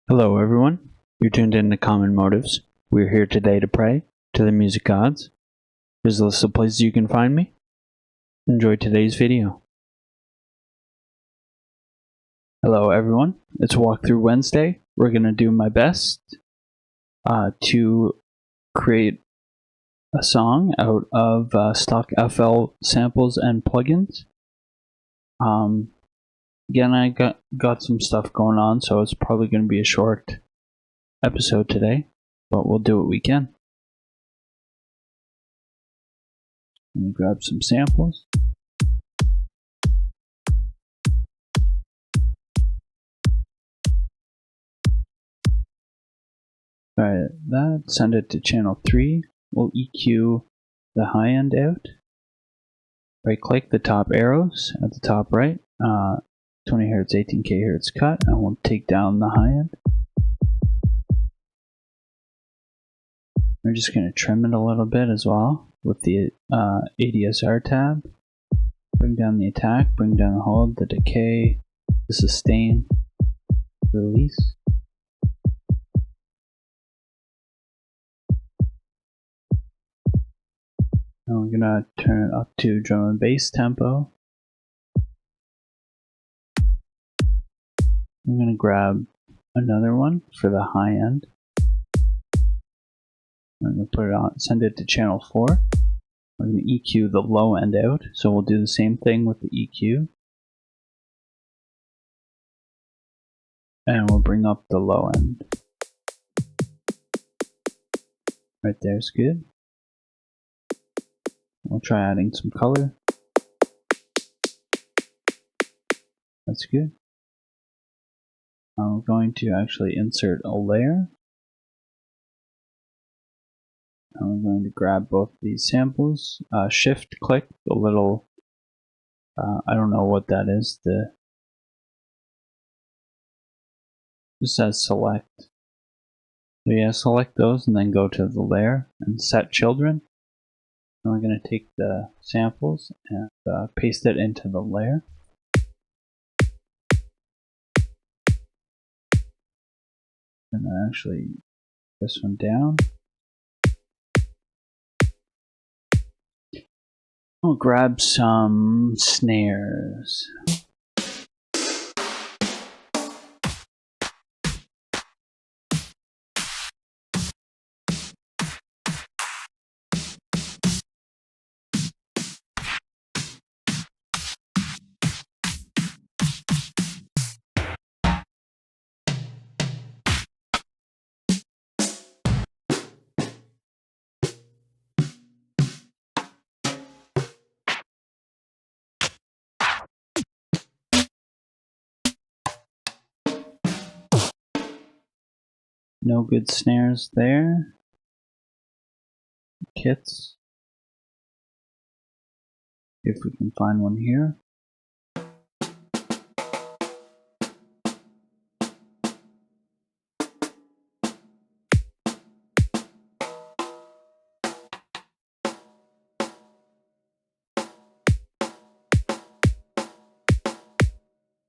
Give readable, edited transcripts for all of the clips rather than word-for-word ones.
Hello everyone, you're tuned in to Common Motives. We're here today to pray to the music gods. Here's a list of places you can find me. Enjoy today's video. Hello everyone, it's Walkthrough Wednesday. We're going to do my best to create a song out of stock FL samples and plugins. Again, I got some stuff going on, so it's probably going to be a short episode today, but we'll do what we can. Let me grab some samples. Alright, send it to channel 3. We'll EQ the high end out. Right click the top arrows at the top right. 20 Hz, 18K Hz cut, and we'll take down the high end. We're just going to trim it a little bit as well with the ADSR tab. Bring down the attack, bring down the hold, the decay, the sustain, release. And we're gonna turn it up to drum and bass tempo. I'm gonna grab another one for the high end. I'm gonna put it on, send it to channel 4. We're gonna EQ the low end out, so we'll do the same thing with the EQ. And we'll bring up the low end. Right there's good. We'll try adding some color. That's good. I'm going to actually insert a layer. I'm going to grab both these samples. Shift click the little, I don't know what that is. Just says select. So yeah, select those and then go to the layer and set children. And we're going to take the samples and paste it into the layer. And then actually this one down. We'll grab some snares. No good snares there. Kits. If we can find one here.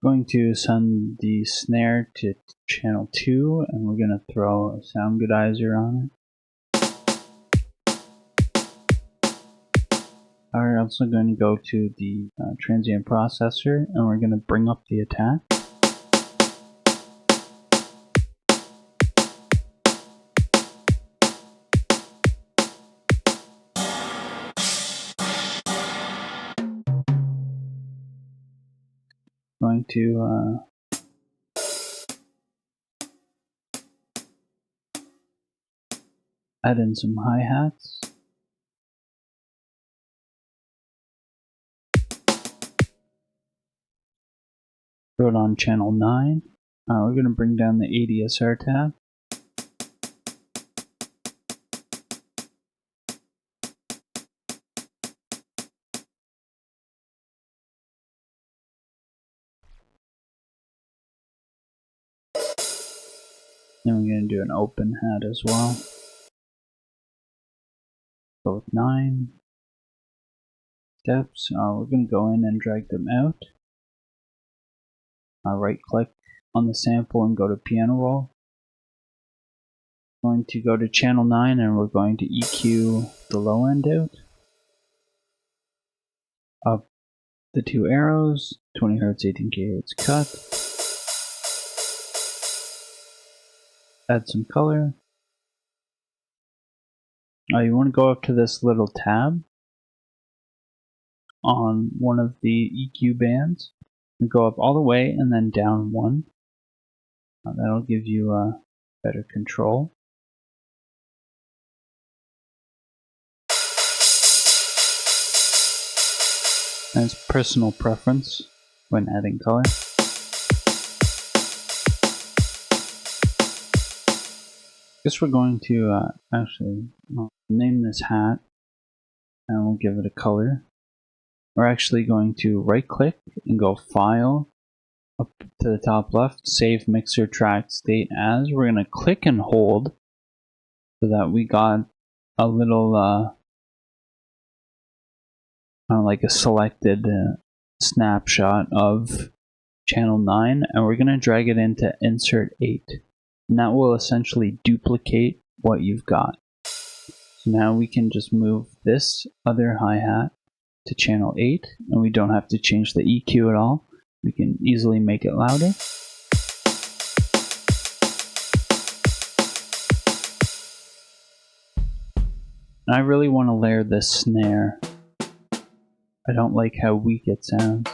Going to send the snare to channel 2 and we're going to throw a sound goodizer on it. We're also going to go to the transient processor and we're going to bring up the attack. Going to add in some hi-hats. Throw it on channel 9. We're going to bring down the ADSR tab. Then we're going to do an open hat as well. Go with 9 steps. We're going to go in and drag them out. Right click on the sample and go to piano roll. Going to go to channel 9 and we're going to EQ the low end out of the two arrows, 20 Hz, 18 kHz cut. Add some color. You want to go up to this little tab on one of the EQ bands and go up all the way and then down one. That'll give you better control. And it's personal preference when adding color. Guess we're going to actually name this hat and we'll give it a color. We're actually going to right click and go File, up to the top left, Save Mixer Track State As. We're going to click and hold so that we got a little like a selected snapshot of channel 9, and we're going to drag it into Insert 8. And that will essentially duplicate what you've got. So now we can just move this other hi-hat to channel 8, and we don't have to change the EQ at all. We can easily make it louder. And I really want to layer this snare. I don't like how weak it sounds.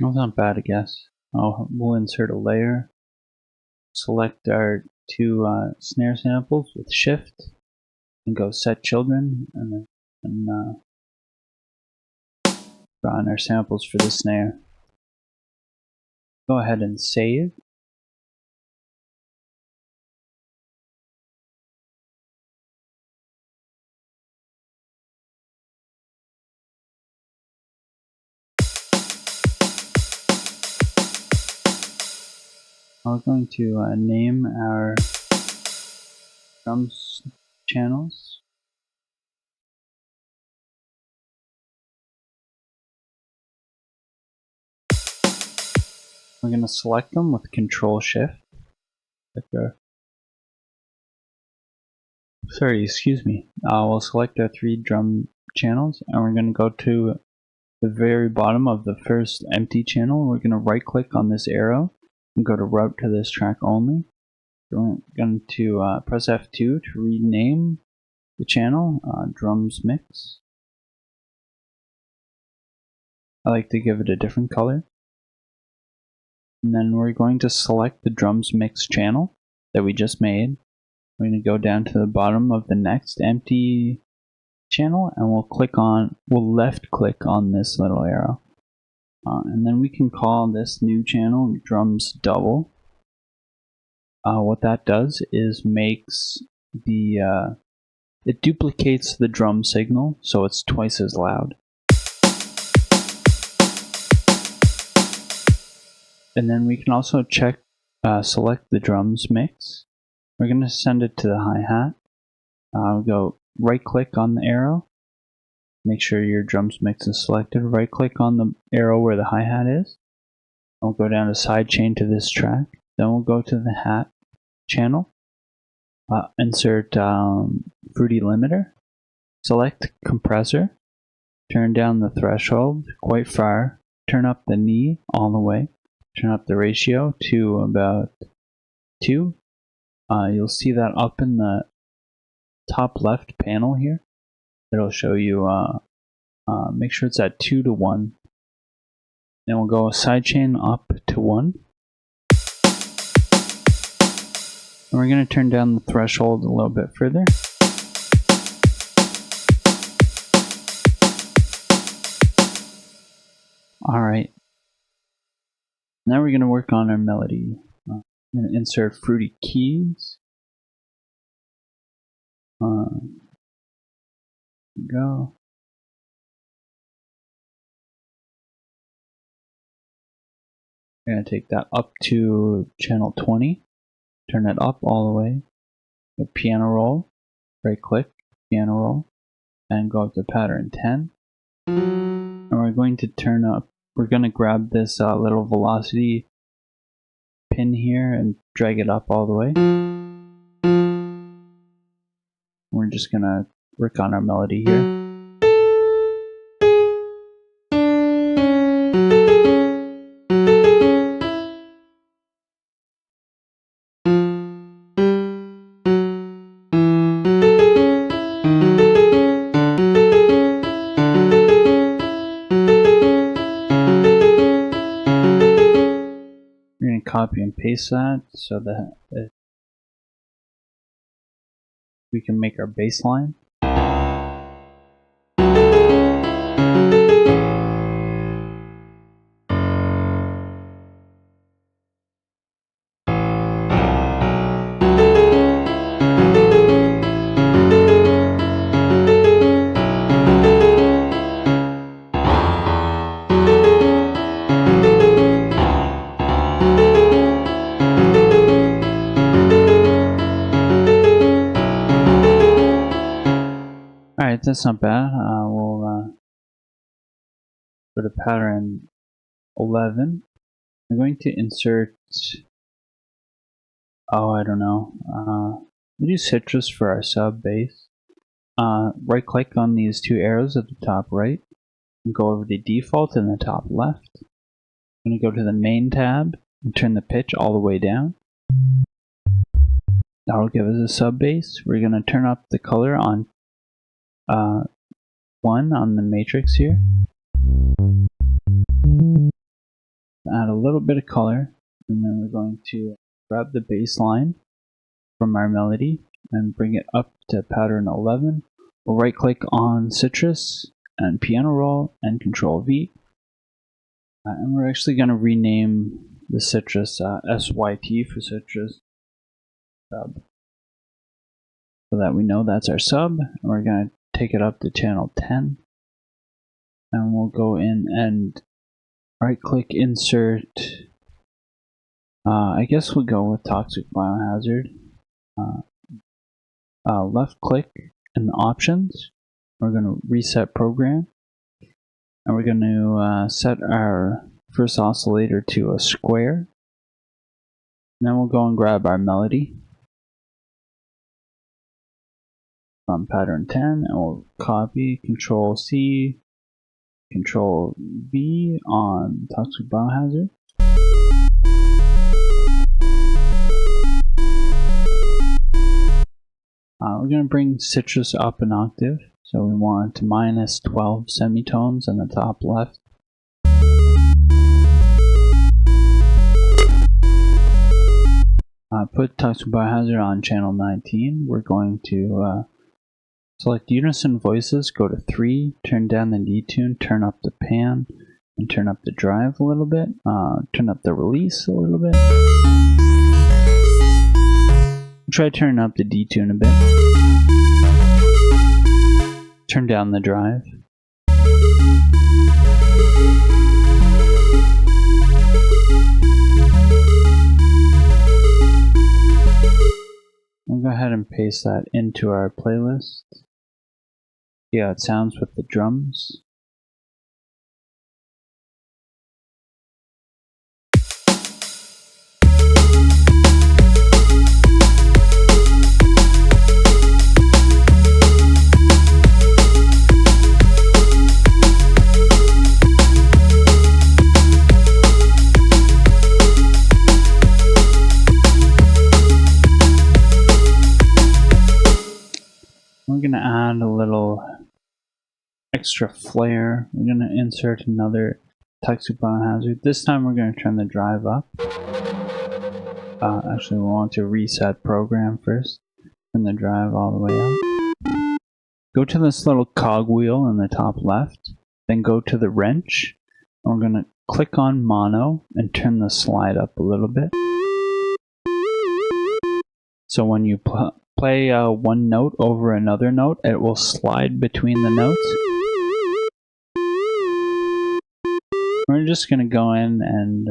That's not bad, I guess. We'll insert a layer. Select our two snare samples with Shift and go Set Children, and draw in our samples for the snare. Go ahead and save. I'm going to name our drums channels. We're going to select them with Control-Shift. We'll select our 3 drum channels, and we're going to go to the very bottom of the first empty channel. We're going to right-click on this arrow and go to Route to this track only. We're going to press F2 to rename the channel, Drums Mix. I like to give it a different color. And then we're going to select the Drums Mix channel that we just made. We're going to go down to the bottom of the next empty channel, and we'll left click on this little arrow. And then we can call this new channel Drums Double. What that does is it duplicates the drum signal, so it's twice as loud. And then we can also select the drums mix. We're going to send it to the hi-hat. Go right click on the arrow. Make sure your drums mix is selected. Right click on the arrow where the hi-hat is. We'll go down to sidechain to this track. Then we'll go to the hat channel. Insert Fruity Limiter. Select Compressor. Turn down the threshold quite far. Turn up the knee all the way. Turn up the ratio to about 2. You'll see that up in the top left panel here. It'll show you, make sure it's at 2 to 1. Then we'll go sidechain up to 1. And we're going to turn down the threshold a little bit further. Alright, Now we're going to work on our melody. I'm going to insert Fruity Keys. Go. I'm going to take that up to channel 20. Turn it up all the way. The piano roll. Right click, piano roll. And go up to pattern 10. And we're going to turn up. We're going to grab this little velocity pin here and drag it up all the way. We're just going to work on our melody here. We're going to copy and paste that so that we can make our bass line. Alright, that's not bad. We'll go to pattern 11. I'm going to insert, I don't know, we'll use Citrus for our sub bass. Right click on these two arrows at the top right, and go over to default in the top left. I'm going to go to the main tab and turn the pitch all the way down. That'll give us a sub bass. We're going to turn up the color on 1 on the matrix here. Add a little bit of color, and then we're going to grab the bass line from our melody and bring it up to pattern 11. We'll right click on Citrus and piano roll and Control V. And we're actually going to rename the Citrus SYT for Citrus sub, so that we know that's our sub. And we're going to take it up to channel 10, and we'll go in and right click insert. I guess we'll go with Toxic Biohazard. Left click in options. We're going to reset program, and we're going to set our first oscillator to a square. And then we'll go and grab our melody from pattern 10, and we'll copy, Control C, Control V on Toxic Biohazard. We're going to bring Citrus up an octave, so we want to minus 12 semitones in the top left. Put Toxic Biohazard on channel 19. We're going to select Unison Voices, go to 3, turn down the detune, turn up the pan, and turn up the drive a little bit, turn up the release a little bit. Try turning up the detune a bit. Turn down the drive. We'll go ahead and paste that into our playlist. See how it sounds with the drums. We're going to add a little extra flair. We're going to insert another Toxic Biohazard. This time we're going to turn the drive up. Actually, we want to reset program first. Turn the drive all the way up. Go to this little cog wheel in the top left. Then go to the wrench. And we're going to click on mono and turn the slide up a little bit. So when you play one note over another note, it will slide between the notes. We're just going to go in and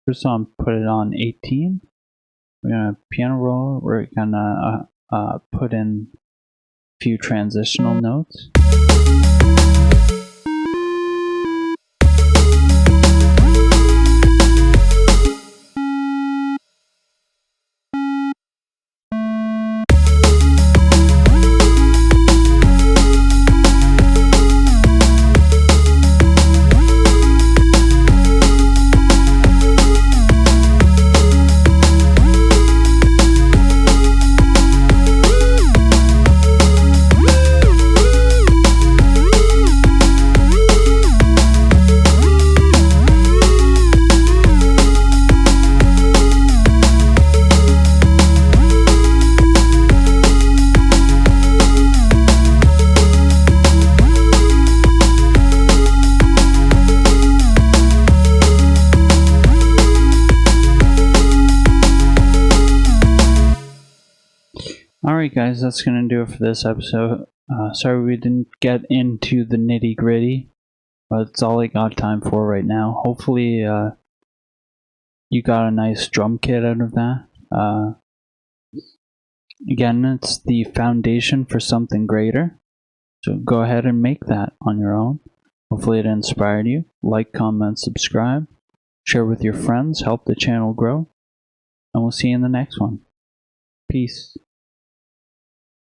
first on put it on 18. We're going to piano roll. We're going to put in a few transitional notes. Alright guys, that's going to do it for this episode. Sorry we didn't get into the nitty gritty, but it's all I got time for right now. Hopefully you got a nice drum kit out of that. Again, it's the foundation for something greater, so go ahead and make that on your own. Hopefully it inspired you. Like, comment, subscribe, share with your friends, help the channel grow, and we'll see you in the next one. Peace.